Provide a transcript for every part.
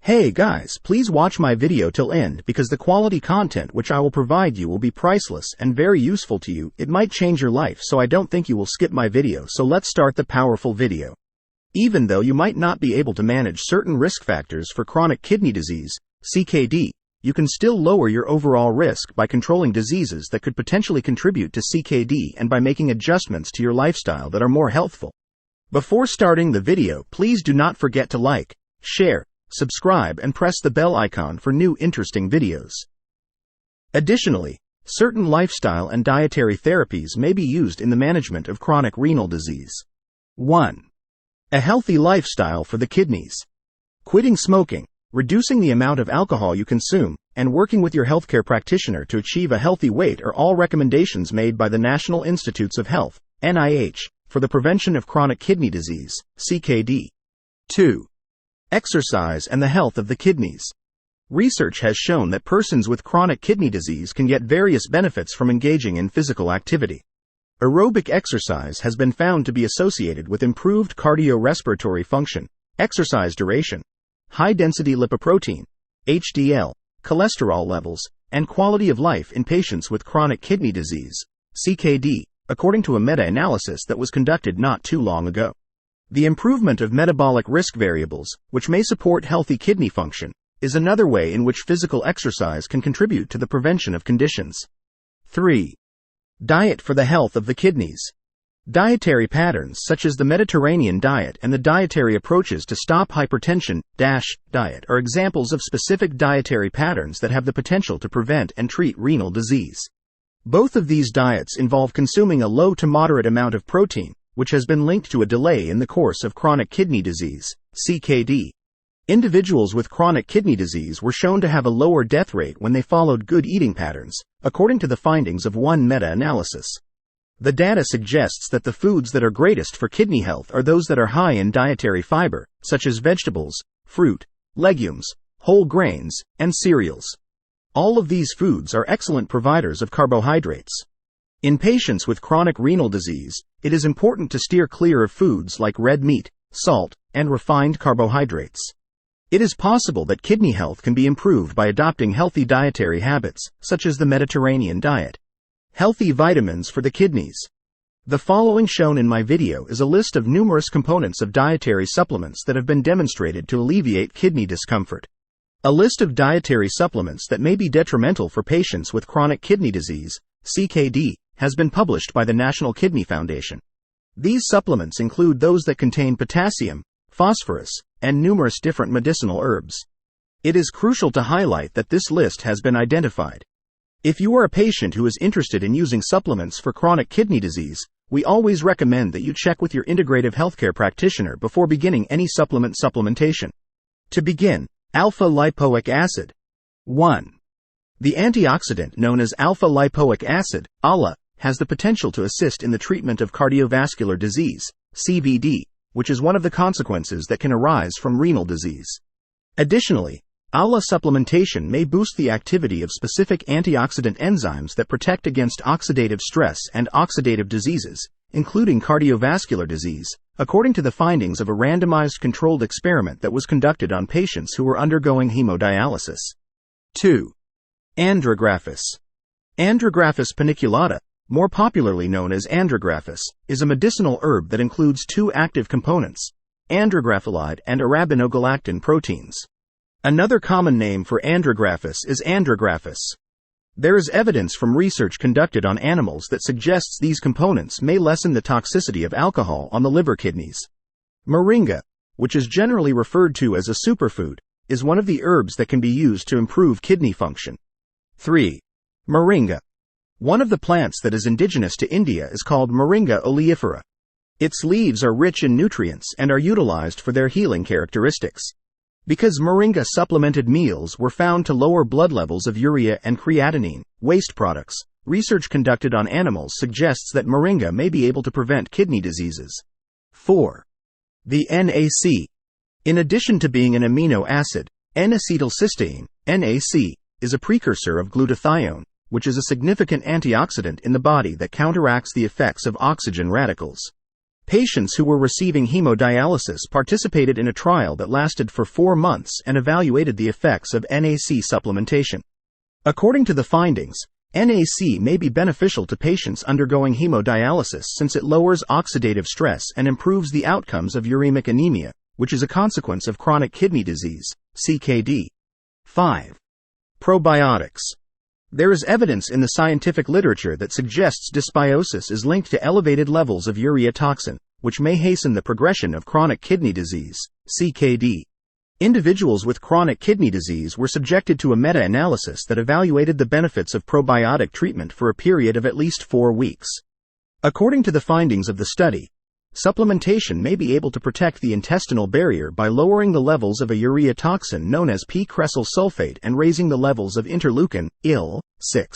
Hey guys, please watch my video till end because the quality content which I will provide you will be priceless and very useful to you. It might change your life, so I don't think you will skip my video. So let's start the powerful video. Even though you might not be able to manage certain risk factors for chronic kidney disease, CKD, you can still lower your overall risk by controlling diseases that could potentially contribute to CKD and by making adjustments to your lifestyle that are more healthful. Before starting the video, please do not forget to like, share, subscribe and press the bell icon for new interesting videos. Additionally, certain lifestyle and dietary therapies may be used in the management of chronic renal disease. 1. A healthy lifestyle for the kidneys. Quitting smoking, reducing the amount of alcohol you consume, and working with your healthcare practitioner to achieve a healthy weight are all recommendations made by the National Institutes of Health, NIH, for the prevention of chronic kidney disease, CKD. 2. Exercise and the health of the kidneys. Research has shown that persons with chronic kidney disease can get various benefits from engaging in physical activity. Aerobic exercise has been found to be associated with improved cardiorespiratory function, exercise duration, high-density lipoprotein, HDL, cholesterol levels, and quality of life in patients with chronic kidney disease, CKD, according to a meta-analysis that was conducted not too long ago. The improvement of metabolic risk variables, which may support healthy kidney function, is another way in which physical exercise can contribute to the prevention of conditions. 3. Diet for the health of the kidneys. Dietary patterns such as the Mediterranean diet and the dietary approaches to stop hypertension diet are examples of specific dietary patterns that have the potential to prevent and treat renal disease. Both of these diets involve consuming a low to moderate amount of protein, which has been linked to a delay in the course of chronic kidney disease, CKD. Individuals with chronic kidney disease were shown to have a lower death rate when they followed good eating patterns, according to the findings of one meta-analysis. The data suggests that the foods that are greatest for kidney health are those that are high in dietary fiber, such as vegetables, fruit, legumes, whole grains, and cereals. All of these foods are excellent providers of carbohydrates. In patients with chronic renal disease, it is important to steer clear of foods like red meat, salt, and refined carbohydrates. It is possible that kidney health can be improved by adopting healthy dietary habits, such as the Mediterranean diet. Healthy vitamins for the kidneys. The following shown in my video is a list of numerous components of dietary supplements that have been demonstrated to alleviate kidney discomfort. A list of dietary supplements that may be detrimental for patients with chronic kidney disease, CKD, has been published by the National Kidney Foundation. These supplements include those that contain potassium, phosphorus, and numerous different medicinal herbs. It is crucial to highlight that this list has been identified. If you are a patient who is interested in using supplements for chronic kidney disease, we always recommend that you check with your integrative healthcare practitioner before beginning any supplementation. To begin, alpha-lipoic acid. 1. The antioxidant known as alpha-lipoic acid, ALA, has the potential to assist in the treatment of cardiovascular disease, CVD, which is one of the consequences that can arise from renal disease. Additionally, ALA supplementation may boost the activity of specific antioxidant enzymes that protect against oxidative stress and oxidative diseases, including cardiovascular disease, according to the findings of a randomized controlled experiment that was conducted on patients who were undergoing hemodialysis. 2. Andrographis. Andrographis paniculata, more popularly known as andrographis, is a medicinal herb that includes two active components, andrographylide and arabinogalactan proteins. Another common name for andrographis is andrographis. There is evidence from research conducted on animals that suggests these components may lessen the toxicity of alcohol on the liver kidneys. Moringa, which is generally referred to as a superfood, is one of the herbs that can be used to improve kidney function. 3. Moringa. One of the plants that is indigenous to India is called Moringa oleifera. Its leaves are rich in nutrients and are utilized for their healing characteristics. Because moringa supplemented meals were found to lower blood levels of urea and creatinine, waste products, research conducted on animals suggests that moringa may be able to prevent kidney diseases. 4. The NAC. In addition to being an amino acid, N-acetylcysteine, NAC, is a precursor of glutathione, which is a significant antioxidant in the body that counteracts the effects of oxygen radicals. Patients who were receiving hemodialysis participated in a trial that lasted for 4 months and evaluated the effects of NAC supplementation. According to the findings, NAC may be beneficial to patients undergoing hemodialysis since it lowers oxidative stress and improves the outcomes of uremic anemia, which is a consequence of chronic kidney disease, CKD. 5. Probiotics. There is evidence in the scientific literature that suggests dysbiosis is linked to elevated levels of urea toxin, which may hasten the progression of chronic kidney disease, CKD. Individuals with chronic kidney disease were subjected to a meta-analysis that evaluated the benefits of probiotic treatment for a period of at least 4 weeks. According to the findings of the study, supplementation may be able to protect the intestinal barrier by lowering the levels of a urea toxin known as p-cresyl sulfate and raising the levels of interleukin, IL-6.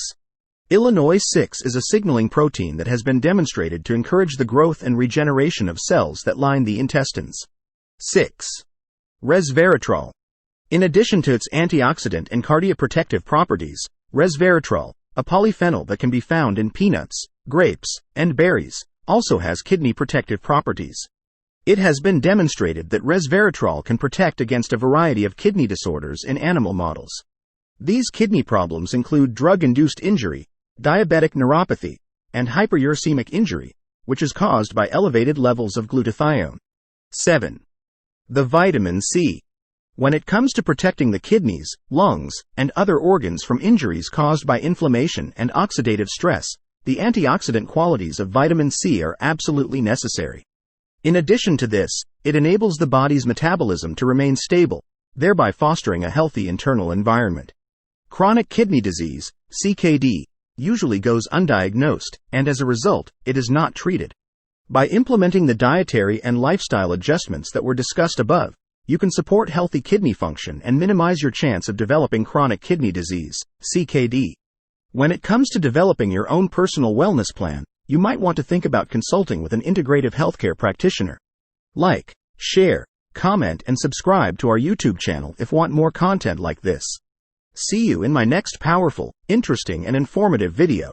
IL-6 is a signaling protein that has been demonstrated to encourage the growth and regeneration of cells that line the intestines. 6. Resveratrol. In addition to its antioxidant and cardioprotective properties, resveratrol, a polyphenol that can be found in peanuts, grapes, and berries, also has kidney protective properties. It has been demonstrated that resveratrol can protect against a variety of kidney disorders in animal models. These kidney problems include drug-induced injury, diabetic neuropathy, and hyperuricemic injury, which is caused by elevated levels of glutathione. 7. The vitamin C. When it comes to protecting the kidneys, lungs, and other organs from injuries caused by inflammation and oxidative stress, the antioxidant qualities of vitamin C are absolutely necessary. In addition to this, it enables the body's metabolism to remain stable, thereby fostering a healthy internal environment. Chronic kidney disease, CKD, usually goes undiagnosed, and as a result, it is not treated. By implementing the dietary and lifestyle adjustments that were discussed above, you can support healthy kidney function and minimize your chance of developing chronic kidney disease, CKD. When it comes to developing your own personal wellness plan, you might want to think about consulting with an integrative healthcare practitioner. Like, share, comment, and subscribe to our YouTube channel if you want more content like this. See you in my next powerful, interesting, and informative video.